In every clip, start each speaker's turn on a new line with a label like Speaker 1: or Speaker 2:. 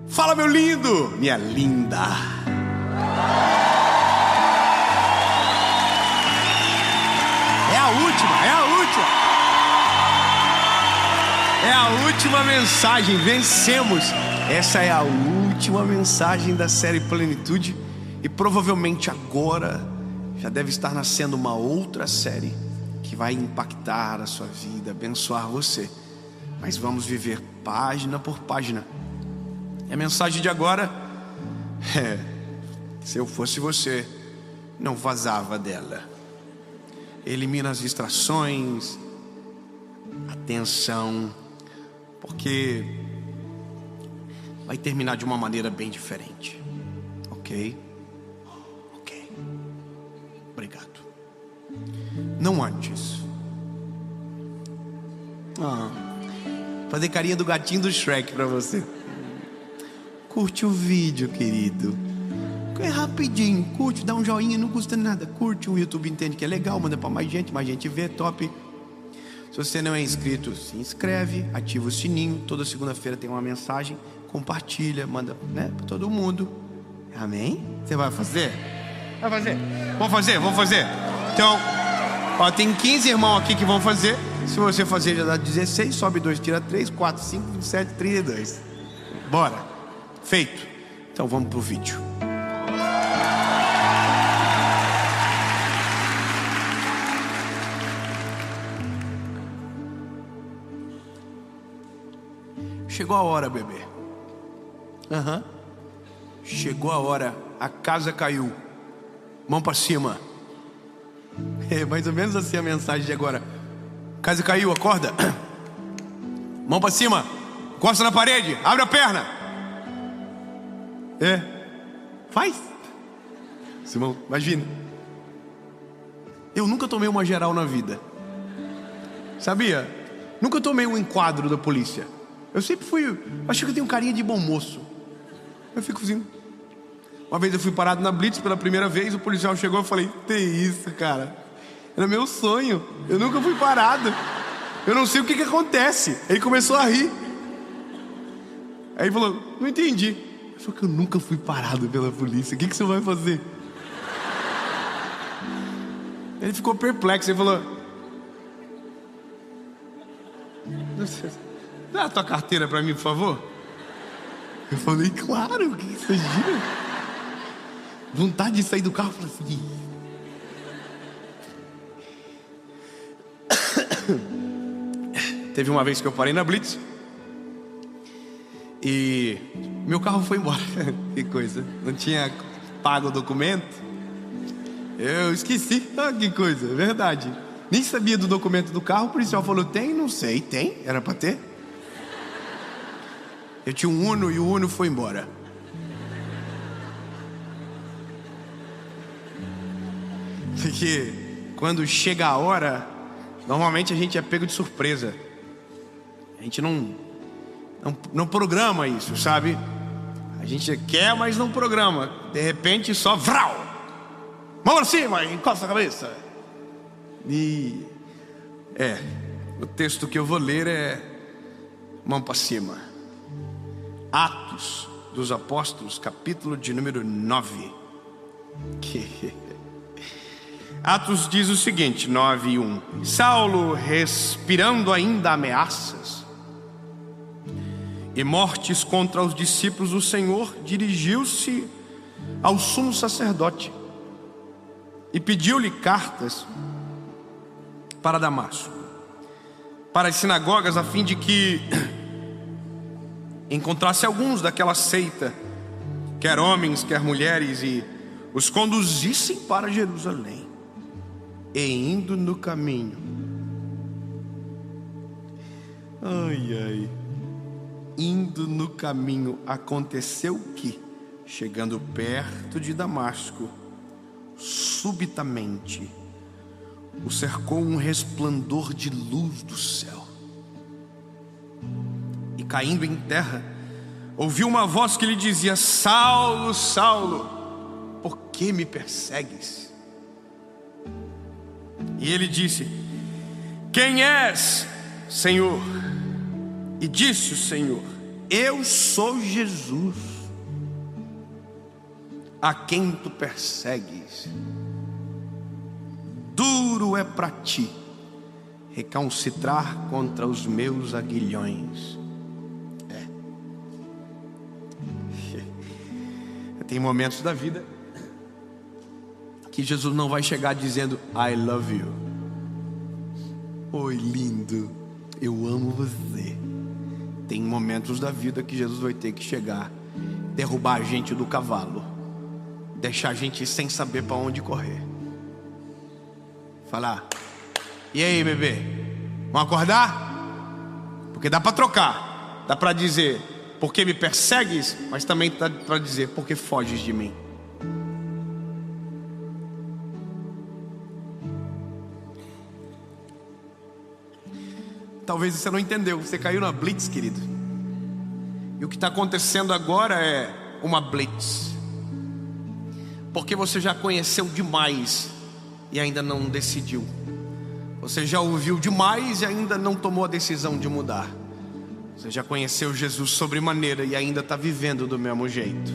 Speaker 1: Fala, meu lindo, minha linda. É a última mensagem. Vencemos. Essa é a última mensagem da série Plenitude. E provavelmente agora já deve estar nascendo uma outra série que vai impactar a sua vida, abençoar você. Mas vamos viver página por página. E a mensagem de agora é: se eu fosse você, não vazava dela. Elimina as distrações, atenção, porque vai terminar de uma maneira bem diferente. Ok? Ok. Obrigado. Não antes. Fazer carinha do gatinho do Shrek pra você. Curte o vídeo, querido. É rapidinho, curte, dá um joinha, não custa nada. Curte, o YouTube entende que é legal, manda pra mais gente vê, top. Se você não é inscrito, se inscreve, ativa o sininho. Toda segunda-feira tem uma mensagem, compartilha, manda, né, pra todo mundo. Amém? Você vai fazer? Vai fazer? Vamos fazer. Então, ó, tem 15 irmãos aqui que vão fazer. Se você fazer já dá 16, sobe 2, tira 3, 4, 5, 27, 32. Bora. Feito. Então vamos pro vídeo. Chegou a hora, bebê. Chegou a hora. A casa caiu. Mão pra cima. É mais ou menos assim a mensagem de agora. Casa caiu, acorda. Mão pra cima. Encosta na parede. Abre a perna. Faz. Simão, imagina. Eu nunca tomei uma geral na vida. Sabia? Nunca tomei um enquadro da polícia. Eu sempre fui, acho que eu tenho carinha de bom moço. Eu fico assim. Uma vez eu fui parado na Blitz pela primeira vez. O policial chegou e eu falei: tem isso, cara. Era meu sonho. Eu nunca fui parado. Eu não sei o que acontece. Ele começou a rir. Aí ele falou: não entendi. Eu falei que eu nunca fui parado pela polícia. O que você vai fazer? Ele ficou perplexo. Ele falou: dá a tua carteira pra mim, por favor. Eu falei: claro, o que você gira? Vontade de sair do carro. Eu falei assim. Teve uma vez que eu parei na Blitz e meu carro foi embora. Que coisa. Não tinha pago o documento. Eu esqueci. Que coisa, é verdade. Nem sabia do documento do carro. O policial falou: tem? Não sei. Tem? Era pra ter? Eu tinha um Uno e o Uno foi embora. Porque quando chega a hora, normalmente a gente é pego de surpresa. A gente não programa isso, sabe? A gente quer, mas não programa. De repente só vral! Mão pra cima, encosta a cabeça. E o texto que eu vou ler é mão pra cima. Atos dos Apóstolos, capítulo de número 9. Atos diz o seguinte, 9:1. Saulo, respirando ainda ameaças e mortes contra os discípulos do Senhor, dirigiu-se ao sumo sacerdote e pediu-lhe cartas para Damasco, para as sinagogas, a fim de que encontrasse alguns daquela seita, quer homens, quer mulheres, e os conduzissem para Jerusalém. E indo no caminho, indo no caminho, aconteceu que, chegando perto de Damasco, subitamente o cercou um resplandor de luz do céu. E caindo em terra, ouviu uma voz que lhe dizia: Saulo, Saulo, por que me persegues? E ele disse: quem és, Senhor? E disse o Senhor: Eu sou Jesus, a quem tu persegues. Duro é para ti recalcitrar contra os meus aguilhões. Tem momentos da vida que Jesus não vai chegar dizendo I love you. Oi, lindo, eu amo você. Tem momentos da vida que Jesus vai ter que chegar, derrubar a gente do cavalo, deixar a gente sem saber para onde correr. Falar: e aí, bebê, vamos acordar? Porque dá para trocar. Dá para dizer: porque me persegues? Mas também dá para dizer: porque foges de mim. Talvez você não entendeu, você caiu na blitz, querido. E o que está acontecendo agora é uma blitz, porque você já conheceu demais e ainda não decidiu. Você já ouviu demais e ainda não tomou a decisão de mudar. Você já conheceu Jesus sobremaneira e ainda está vivendo do mesmo jeito.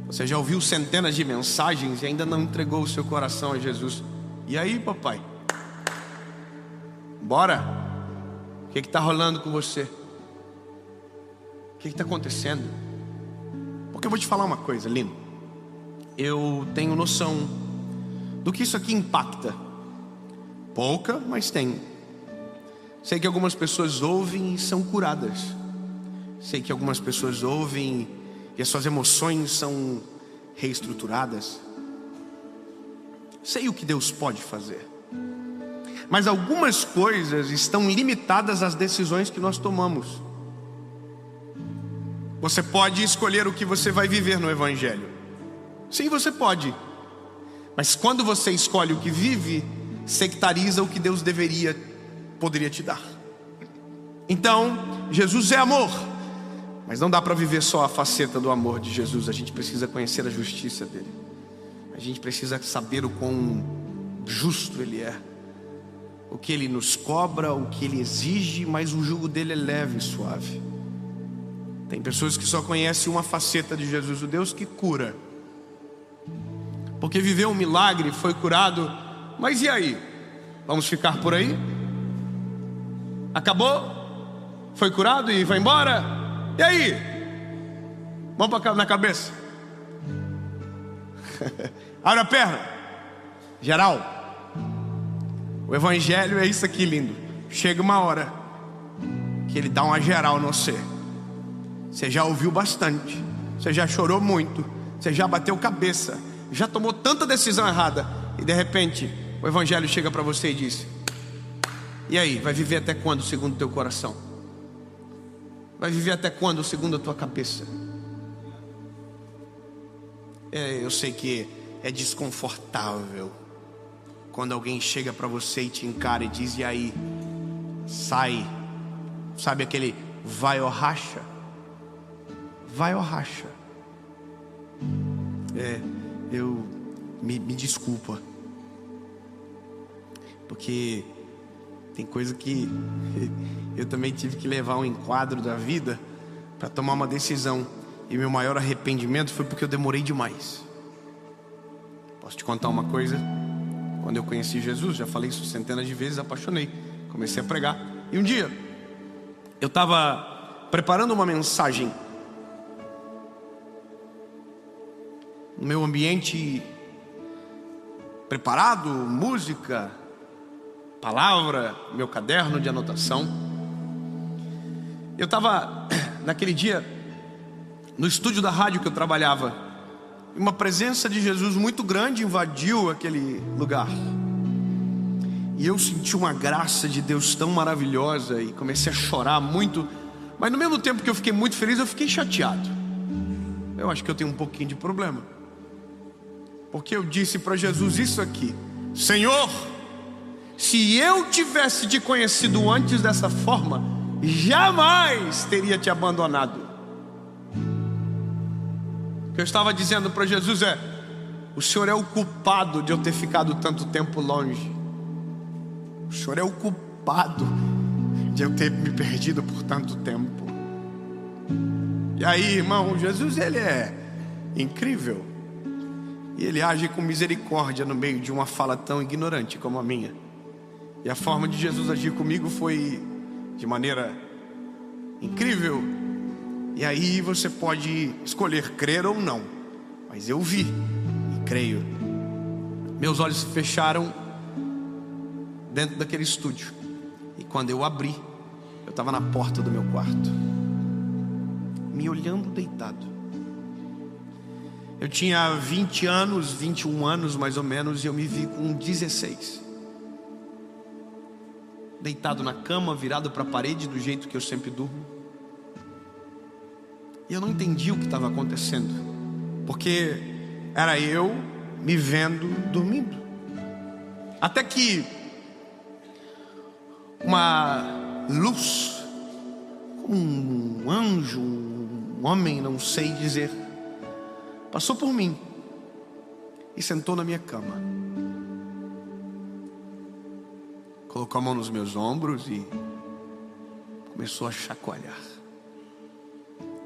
Speaker 1: Você já ouviu centenas de mensagens e ainda não entregou o seu coração a Jesus. E aí, papai? Bora? O que está rolando com você? O que está acontecendo? Porque eu vou te falar uma coisa, lindo. Eu tenho noção do que isso aqui impacta. Pouca, mas tenho. Sei que algumas pessoas ouvem e são curadas. Sei que algumas pessoas ouvem e as suas emoções são reestruturadas. Sei o que Deus pode fazer. Mas algumas coisas estão limitadas às decisões que nós tomamos. Você pode escolher o que você vai viver no Evangelho. Sim, você pode. Mas quando você escolhe o que vive, sectariza o que Deus poderia te dar. Então, Jesus é amor. Mas não dá para viver só a faceta do amor de Jesus. A gente precisa conhecer a justiça dele. A gente precisa saber o quão justo ele é. O que ele nos cobra, o que ele exige, mas o jugo dele é leve e suave. Tem pessoas que só conhecem uma faceta de Jesus, o Deus que cura. Porque viveu um milagre, foi curado. Mas e aí? Vamos ficar por aí? Acabou? Foi curado e vai embora? E aí? Vamos na cabeça? Abre a perna. Geral. O Evangelho é isso aqui, lindo. Chega uma hora que ele dá uma geral no você. Você já ouviu bastante, você já chorou muito, você já bateu cabeça, já tomou tanta decisão errada, e de repente o Evangelho chega para você e diz: e aí, vai viver até quando segundo o teu coração? Vai viver até quando segundo a tua cabeça? Eu sei que é desconfortável quando alguém chega para você e te encara e diz: e aí, sai. Sabe aquele vai ou racha? Vai ou racha? Me desculpa, porque tem coisa que eu também tive que levar um enquadro da vida para tomar uma decisão. E meu maior arrependimento foi porque eu demorei demais. Posso te contar uma coisa? Quando eu conheci Jesus, já falei isso centenas de vezes, apaixonei, comecei a pregar. E um dia eu estava preparando uma mensagem no meu ambiente preparado, música, palavra, meu caderno de anotação. Eu estava naquele dia no estúdio da rádio que eu trabalhava, e uma presença de Jesus muito grande invadiu aquele lugar. E eu senti uma graça de Deus tão maravilhosa e comecei a chorar muito. Mas no mesmo tempo que eu fiquei muito feliz, eu fiquei chateado. Eu acho que eu tenho um pouquinho de problema, porque eu disse para Jesus isso aqui: Senhor, se eu tivesse te conhecido antes dessa forma, jamais teria te abandonado. O que eu estava dizendo para Jesus é: o Senhor é o culpado de eu ter ficado tanto tempo longe. O Senhor é o culpado de eu ter me perdido por tanto tempo. E aí, irmão, Jesus, ele é incrível. E ele age com misericórdia no meio de uma fala tão ignorante como a minha. E a forma de Jesus agir comigo foi de maneira incrível. E aí você pode escolher crer ou não, mas eu vi e creio. Meus olhos se fecharam dentro daquele estúdio. E quando eu abri, eu estava na porta do meu quarto, me olhando deitado. Eu tinha 20 anos, 21 anos mais ou menos, e eu me vi com 16. Deitado na cama, virado para a parede do jeito que eu sempre durmo. E eu não entendi o que estava acontecendo, porque era eu me vendo dormindo. Até que uma luz, um anjo, um homem, não sei dizer, passou por mim e sentou na minha cama. Colocou a mão nos meus ombros e começou a chacoalhar.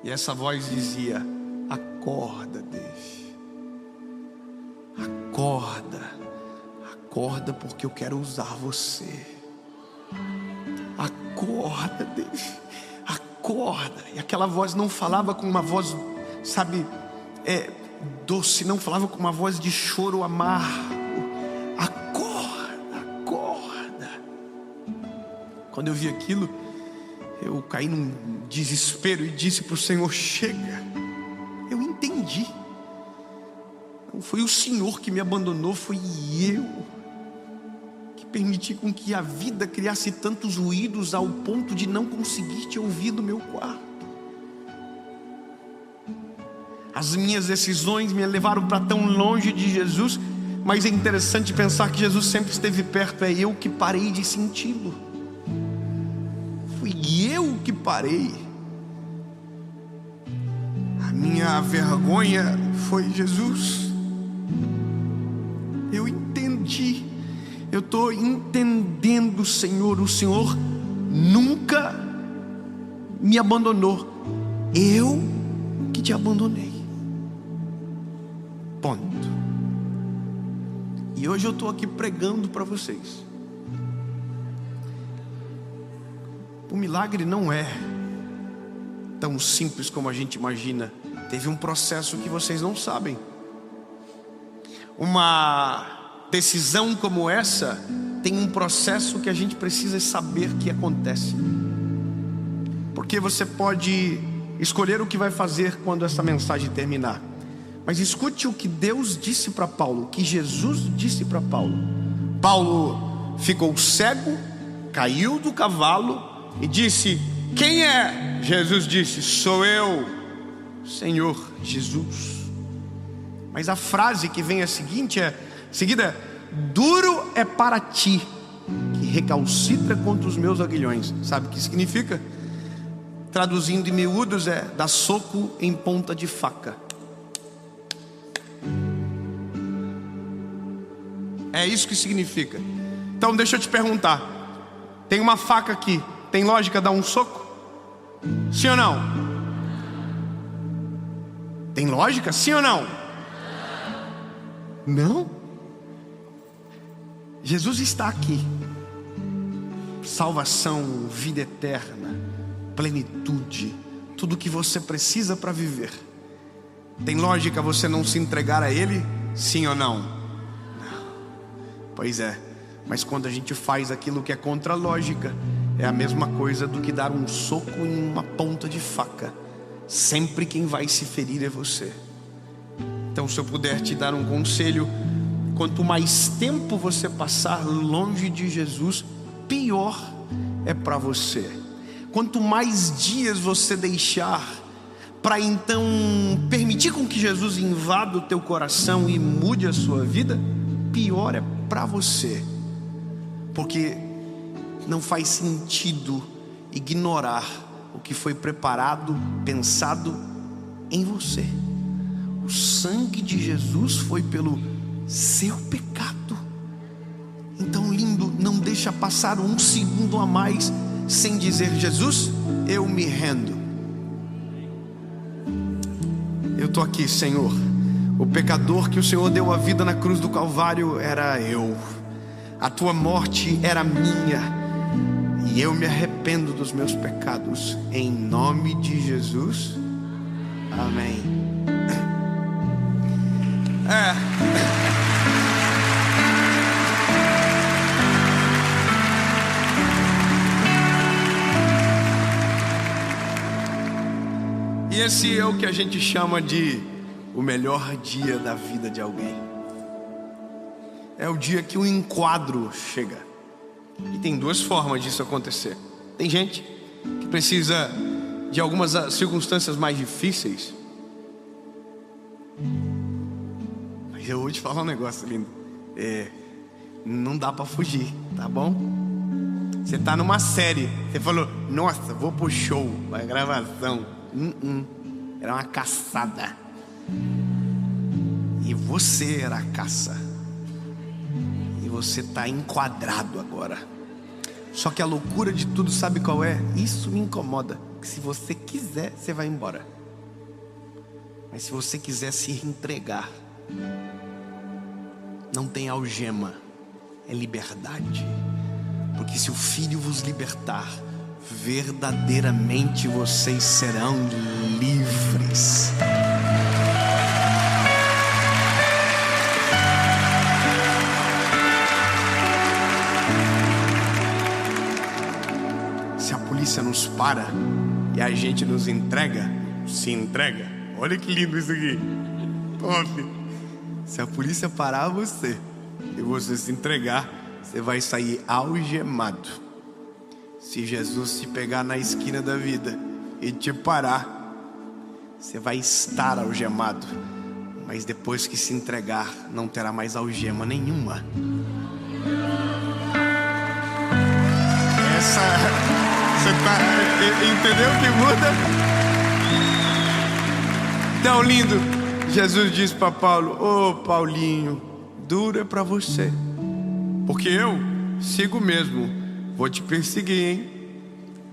Speaker 1: E essa voz dizia: acorda, Dave. Acorda. Acorda, porque eu quero usar você. Acorda, Dave. Acorda. E aquela voz não falava com uma voz, sabe, doce, não falava com uma voz de choro amargo. Acorda, acorda. Quando eu vi aquilo, eu caí num desespero e disse para o Senhor: chega. Eu entendi. Não foi o Senhor que me abandonou, foi eu que permiti com que a vida criasse tantos ruídos ao ponto de não conseguir te ouvir do meu quarto. As minhas decisões me levaram para tão longe de Jesus, mas é interessante pensar que Jesus sempre esteve perto. É eu que parei de senti-lo. Fui eu que parei. A minha vergonha foi Jesus. Eu entendi. Eu estou entendendo, Senhor. O Senhor nunca me abandonou. Eu que te abandonei. Ponto. E hoje eu estou aqui pregando para vocês. O milagre não é tão simples como a gente imagina. Teve um processo que vocês não sabem. Uma decisão como essa tem um processo que a gente precisa saber que acontece. Porque você pode escolher o que vai fazer quando essa mensagem terminar. Mas escute o que Deus disse para Paulo, o que Jesus disse para Paulo. Paulo ficou cego, caiu do cavalo e disse: quem é? Jesus disse: sou eu, Senhor Jesus. Mas a frase que vem a seguida é: duro é para ti que recalcitra contra os meus aguilhões. Sabe o que significa? Traduzindo em miúdos, é dar soco em ponta de faca. É isso que significa. Então deixa eu te perguntar: tem uma faca aqui, tem lógica dar um soco? Sim ou não? Tem lógica? Sim ou não? Não? Jesus está aqui. Salvação, vida eterna, plenitude, tudo que você precisa para viver. Tem lógica você não se entregar a Ele? Sim ou não? Não. Pois é, mas quando a gente faz aquilo que é contra a lógica, é a mesma coisa do que dar um soco em uma ponta de faca. Sempre quem vai se ferir é você. Então, se eu puder te dar um conselho, quanto mais tempo você passar longe de Jesus, pior é para você. Quanto mais dias você deixar para então permitir com que Jesus invada o teu coração e mude a sua vida, pior é para você. Porque não faz sentido ignorar o que foi preparado, pensado em você. O sangue de Jesus foi pelo seu pecado. Então, lindo, não deixa passar um segundo a mais sem dizer: Jesus, eu me rendo. estou aqui, Senhor. O pecador que o Senhor deu a vida na cruz do Calvário era eu. A tua morte era minha. E eu me arrependo dos meus pecados. Em nome de Jesus. Amém. E esse é o que a gente chama de o melhor dia da vida de alguém. É o dia que o enquadro chega. E tem duas formas disso acontecer. Tem gente que precisa de algumas circunstâncias mais difíceis. Mas eu vou te falar um negócio lindo. Não dá pra fugir, tá bom? Você tá numa série, você falou, nossa, vou pro show, vai gravação. Era uma caçada. E você era a caça. E você está enquadrado agora. Só que a loucura de tudo, sabe qual é? Isso me incomoda. Que se você quiser, você vai embora. Mas se você quiser se entregar, não tem algema, é liberdade. Porque se o Filho vos libertar, verdadeiramente vocês serão livres. Se a polícia nos para e a gente nos entrega, se entrega. Olha que lindo isso aqui. Top. Se a polícia parar você e você se entregar, você vai sair algemado. Se Jesus te pegar na esquina da vida e te parar, você vai estar algemado. Mas depois que se entregar, não terá mais algema nenhuma. Você entendeu o que muda? Tão lindo. Jesus disse para Paulo: ô Paulinho, duro é para você, porque eu sigo mesmo. Vou te perseguir, hein?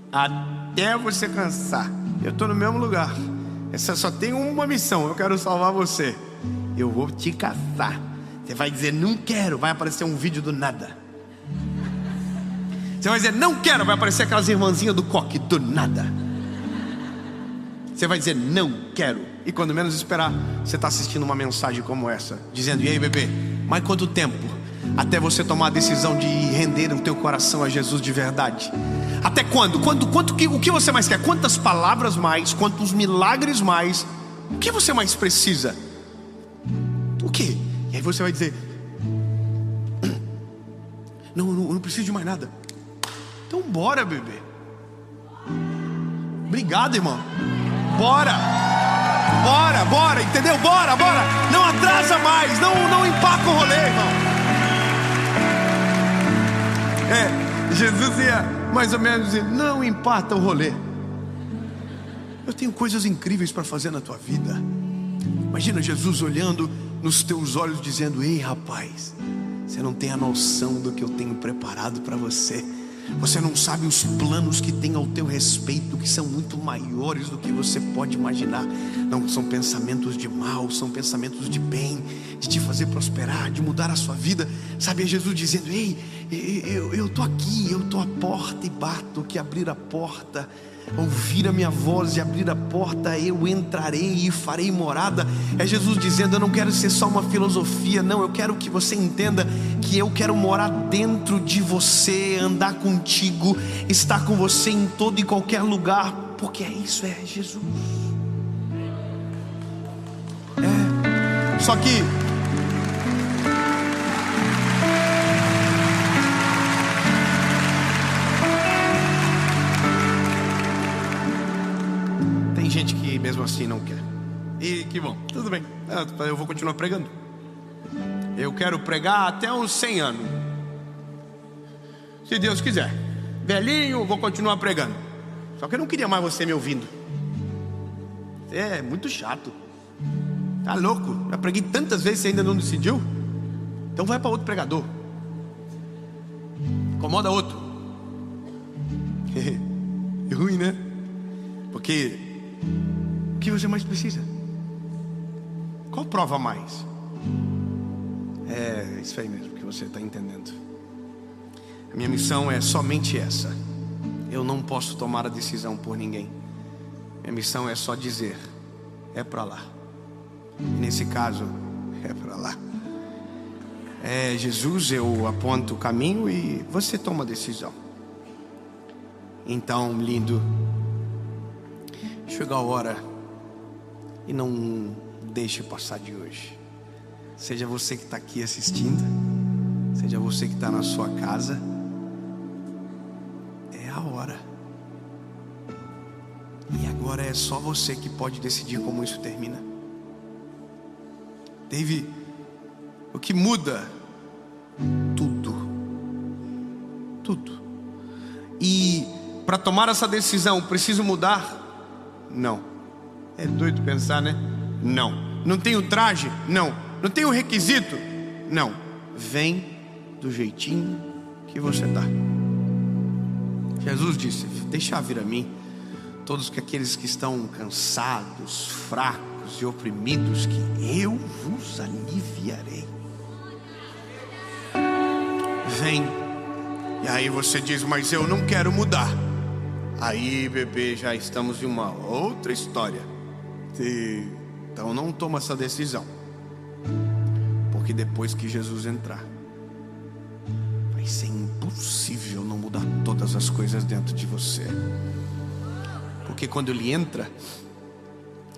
Speaker 1: Até você cansar. Eu estou no mesmo lugar. Essa só tem uma missão. Eu quero salvar você. Eu vou te caçar. Você vai dizer não quero. Vai aparecer um vídeo do nada. Você vai dizer não quero. Vai aparecer aquelas irmãzinhas do coque do nada. Você vai dizer não quero. E quando menos esperar, você está assistindo uma mensagem como essa, dizendo: e aí, bebê, mais quanto tempo até você tomar a decisão de render o teu coração a Jesus de verdade? Até quando? O que você mais quer? Quantas palavras mais? Quantos milagres mais? O que você mais precisa? O que? E aí você vai dizer: não preciso de mais nada. Então bora, bebê. Obrigado, irmão. Bora, entendeu? Bora. Não atrasa mais, não empaca o rolê, irmão. Jesus ia mais ou menos dizer: não empata o rolê. Eu tenho coisas incríveis para fazer na tua vida. Imagina Jesus olhando nos teus olhos dizendo: ei, rapaz, você não tem a noção do que eu tenho preparado para você. Você não sabe os planos que tem ao teu respeito, que são muito maiores do que você pode imaginar. Não são pensamentos de mal, são pensamentos de bem, de te fazer prosperar, de mudar a sua vida. Sabe, é Jesus dizendo: ei, eu estou aqui, eu estou à porta e bato. Que abrir a porta, ouvir a minha voz e abrir a porta, eu entrarei e farei morada. É Jesus dizendo: eu não quero ser só uma filosofia, não, eu quero que você entenda que eu quero morar dentro de você, andar contigo, estar com você em todo e qualquer lugar, porque isso é Jesus. Só que tem gente que mesmo assim não quer. E que bom, tudo bem, eu vou continuar pregando. Eu quero pregar até uns 100 anos, se Deus quiser. Velhinho, vou continuar pregando. Só que eu não queria mais você me ouvindo. Você é muito chato. Tá louco? Já preguei tantas vezes, você ainda não decidiu? Então vai para outro pregador. Incomoda outro. É ruim, né? Porque o que você mais precisa? Qual prova mais? É isso aí mesmo que você está entendendo. A minha missão é somente essa. Eu não posso tomar a decisão por ninguém. Minha missão é só dizer: é para lá. E nesse caso, é para lá. Jesus, eu aponto o caminho e você toma a decisão. Então, lindo, chega a hora e não deixe passar de hoje. Seja você que está aqui assistindo, seja você que está na sua casa, é a hora. E agora é só você que pode decidir como isso termina. Dave, o que muda? Tudo. E para tomar essa decisão, preciso mudar? Não. É doido pensar, né? Não. Não tem o traje? Não. Não tem o requisito? Não. Vem do jeitinho que você está. Jesus disse: deixa vir a mim todos aqueles que estão cansados, fracos e oprimidos, que eu vos aliviarei. Vem. E aí você diz: mas eu não quero mudar. Aí, bebê, já estamos em uma outra história. Então não toma essa decisão, porque depois que Jesus entrar, vai ser impossível não mudar todas as coisas dentro de você. Porque quando Ele entra,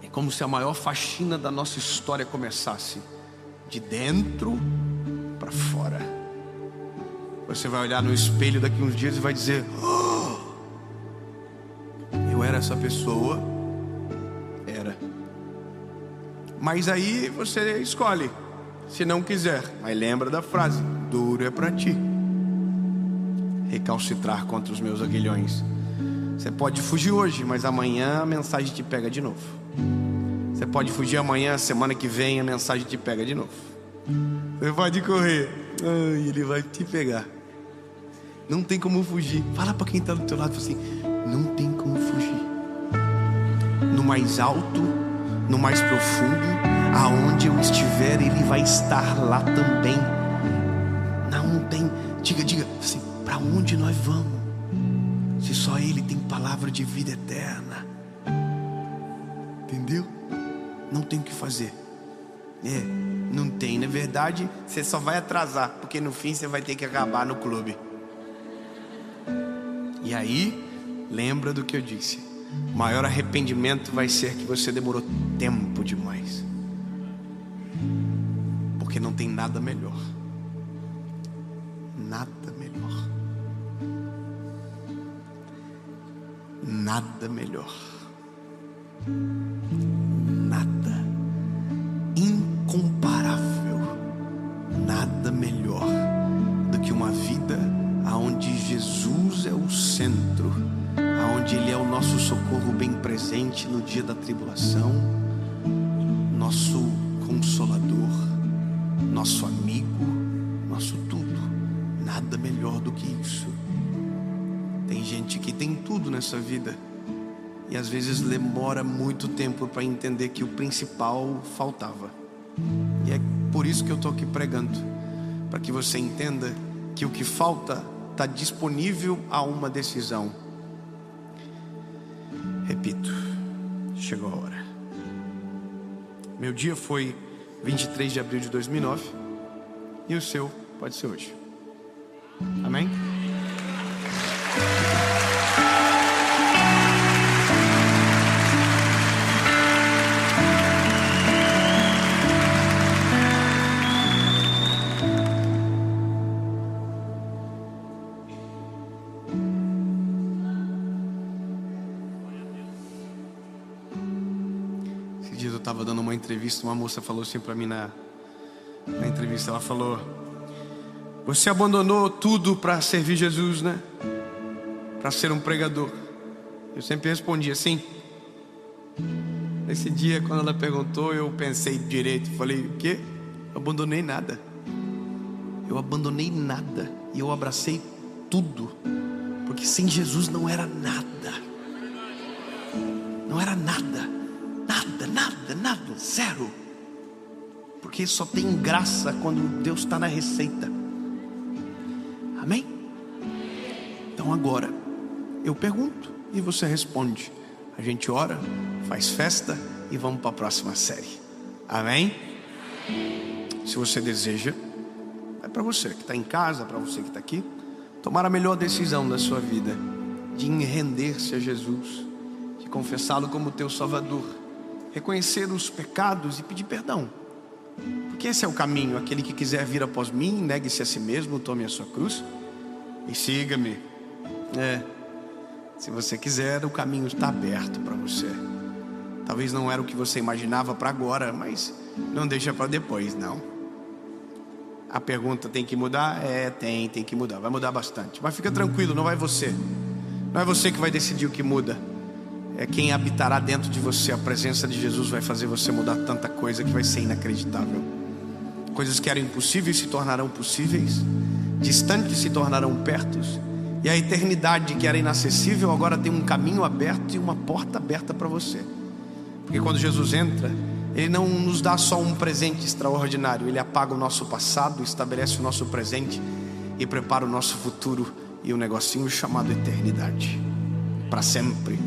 Speaker 1: é como se a maior faxina da nossa história começasse de dentro para fora. Você vai olhar no espelho daqui uns dias e vai dizer: oh, eu era essa pessoa. Era. Mas aí você escolhe, se não quiser. Mas lembra da frase: duro é para ti recalcitrar contra os meus aguilhões. Você pode fugir hoje, mas amanhã a mensagem te pega de novo. Você pode fugir amanhã, semana que vem a mensagem te pega de novo. Você pode correr, ele vai te pegar. Não tem como fugir. Fala para quem está do teu lado assim: não tem como fugir. No mais alto, no mais profundo, aonde eu estiver, Ele vai estar lá também. Não tem. Diga assim: para onde nós vamos? Se só Ele tem palavra de vida eterna. Entendeu? Não tem o que fazer. Não tem. Na verdade, você só vai atrasar, porque no fim você vai ter que acabar no clube. E aí, lembra do que eu disse: o maior arrependimento vai ser que você demorou tempo demais. Porque não tem nada melhor. Nada melhor. Nada melhor. Nada. Incomparável. Nada melhor do que uma vida aonde Jesus é o centro, aonde Ele é o nosso socorro bem presente no dia da tribulação, nosso consolador, nosso amigo, nosso tudo. Nada melhor do que isso. Tem gente que tem tudo nessa vida e às vezes demora muito tempo para entender que o principal faltava. E é por isso que eu estou aqui pregando, para que você entenda que o que falta está disponível a uma decisão. Repito, chegou a hora. Meu dia foi 23 de abril de 2009 e o seu pode ser hoje. Amém? Eu estava dando uma entrevista, uma moça falou assim para mim na entrevista, ela falou: você abandonou tudo para servir Jesus, né? Para ser um pregador. Eu sempre respondi assim. Nesse dia, quando ela perguntou, eu pensei direito, falei: o quê? Eu abandonei nada. Eu abandonei nada e eu abracei tudo, porque sem Jesus não era nada. Não era nada. Nada, zero. porque só tem graça quando Deus está na receita. Amém? Então agora eu pergunto e você responde. A gente ora, faz festa e vamos para a próxima série. Amém? Se você deseja, é para você que está em casa, para você que está aqui, tomar a melhor decisão da sua vida, de render-se a Jesus, de confessá-lo como teu Salvador, reconhecer os pecados e pedir perdão. Porque esse é o caminho. Aquele que quiser vir após mim, negue-se a si mesmo, tome a sua cruz e siga-me. Se você quiser, o caminho está aberto para você. Talvez não era o que você imaginava para agora, mas não deixa para depois, não. A pergunta tem que mudar? Tem que mudar, vai mudar bastante. Mas fica tranquilo, não é você que vai decidir o que muda. É quem habitará dentro de você. A presença de Jesus vai fazer você mudar tanta coisa que vai ser inacreditável. Coisas que eram impossíveis se tornarão possíveis, distantes se tornarão pertos, e a eternidade que era inacessível agora tem um caminho aberto e uma porta aberta para você. Porque quando Jesus entra, Ele não nos dá só um presente extraordinário. Ele apaga o nosso passado, estabelece o nosso presente e prepara o nosso futuro e um negocinho chamado eternidade, para sempre.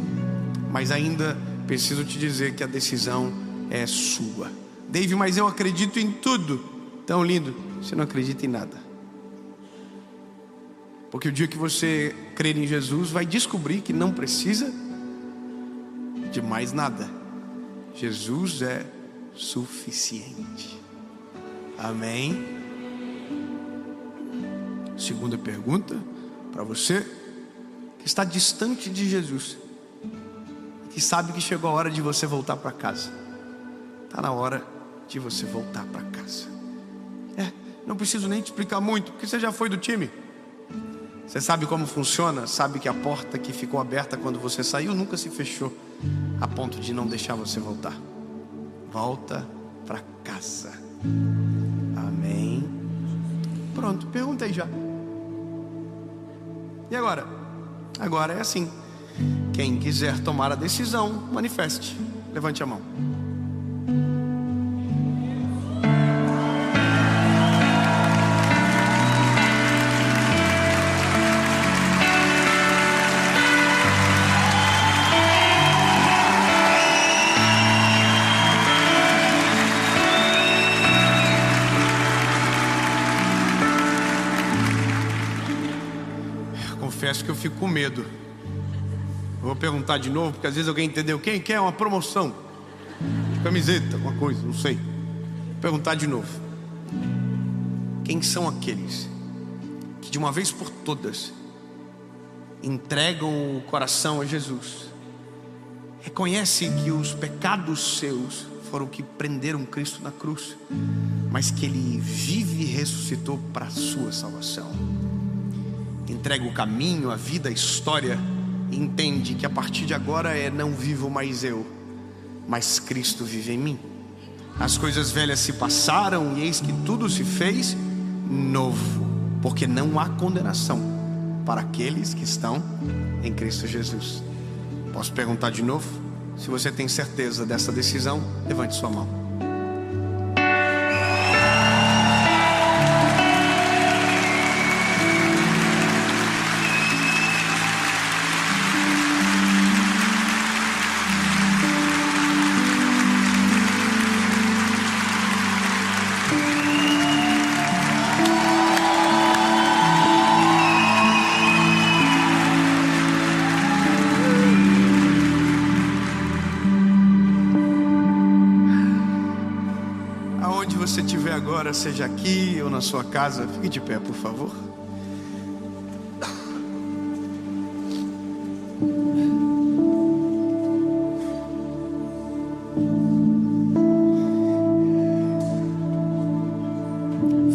Speaker 1: Mas ainda preciso te dizer que a decisão é sua. Dave, mas eu acredito em tudo. Tão lindo, você não acredita em nada. Porque o dia que você crer em Jesus, vai descobrir que não precisa de mais nada. Jesus é suficiente. Amém? Segunda pergunta para você que está distante de Jesus, que sabe que chegou a hora de você voltar para casa. Está na hora de você voltar para casa. Não preciso nem te explicar muito, porque você já foi do time. Você sabe como funciona, sabe que a porta que ficou aberta quando você saiu nunca se fechou a ponto de não deixar você voltar. Volta para casa. Amém? Pronto, pergunta aí já. E agora? Agora é assim. Quem quiser tomar a decisão, manifeste. Levante a mão. Confesso que eu fico com medo. Vou perguntar de novo, porque às vezes alguém entendeu. Quem quer uma promoção de camiseta, alguma coisa, não sei. Vou perguntar de novo. Quem são aqueles que de uma vez por todas entregam o coração a Jesus, reconhecem que os pecados seus foram o que prenderam Cristo na cruz, mas que Ele vive e ressuscitou para a sua salvação? Entrega o caminho, a vida, a história, e entende que a partir de agora não vivo mais eu, mas Cristo vive em mim. As coisas velhas se passaram e eis que tudo se fez novo, porque não há condenação para aqueles que estão em Cristo Jesus. Posso perguntar de novo? Se você tem certeza dessa decisão, levante sua mão. Você estiver agora, seja aqui ou na sua casa, fique de pé, por favor.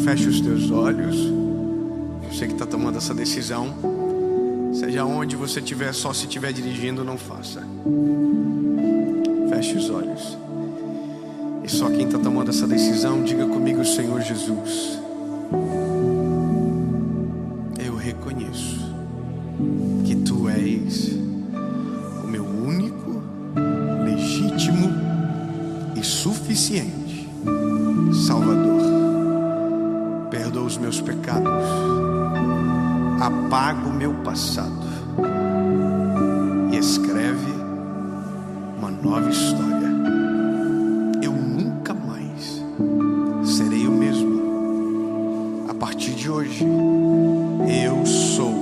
Speaker 1: Feche os teus olhos. Você que está tomando essa decisão, seja onde você estiver, só se estiver dirigindo, não faça. Feche os olhos. E só quem está tomando essa decisão, diga comigo: Senhor Jesus, eu reconheço que Tu és o meu único, legítimo e suficiente Salvador, perdoa os meus pecados, apaga o meu passado e escreve uma nova história. Eu nunca mais serei o mesmo. A partir de hoje, eu sou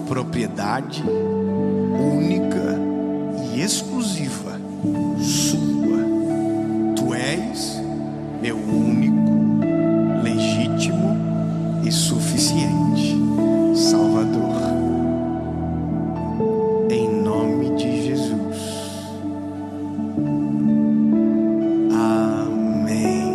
Speaker 1: propriedade única e exclusiva sua. Tu és meu único, legítimo e suficiente Salvador. Em nome de Jesus. Amém.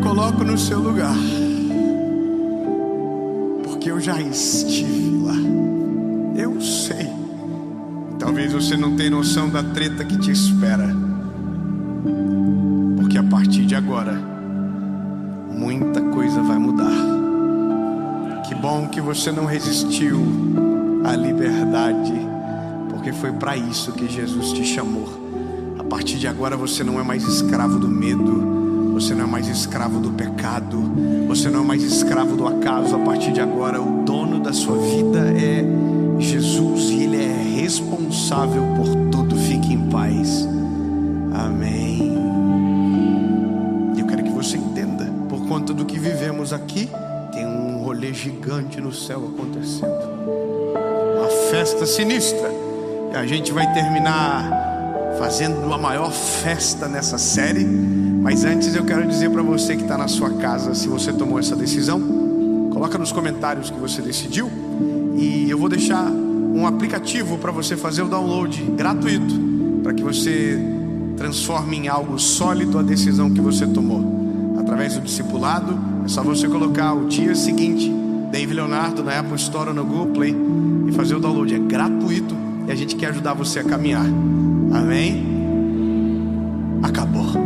Speaker 1: Coloco no seu lugar, porque eu já estive lá. Eu sei. Talvez você não tenha noção da treta que te espera, porque a partir de agora muita coisa vai mudar. Que bom que você não resistiu à liberdade, porque foi para isso que Jesus te chamou. A partir de agora você não é mais escravo do medo. Você não é mais escravo do pecado. Você não é mais escravo do acaso. A partir de agora, o dono da sua vida é Jesus, e Ele é responsável por tudo. Fique em paz. Amém. Eu quero que você entenda, por conta do que vivemos aqui, tem um rolê gigante no céu acontecendo. Uma festa sinistra. E a gente vai terminar fazendo a maior festa nessa série. Mas antes eu quero dizer para você que está na sua casa, se você tomou essa decisão, coloca nos comentários que você decidiu. E eu vou deixar um aplicativo para você fazer o download gratuito, para que você transforme em algo sólido a decisão que você tomou. Através do discipulado, é só você colocar o dia seguinte, David Leonardo, na Apple Store ou no Google Play, e fazer o download. É gratuito e a gente quer ajudar você a caminhar. Amém? Acabou.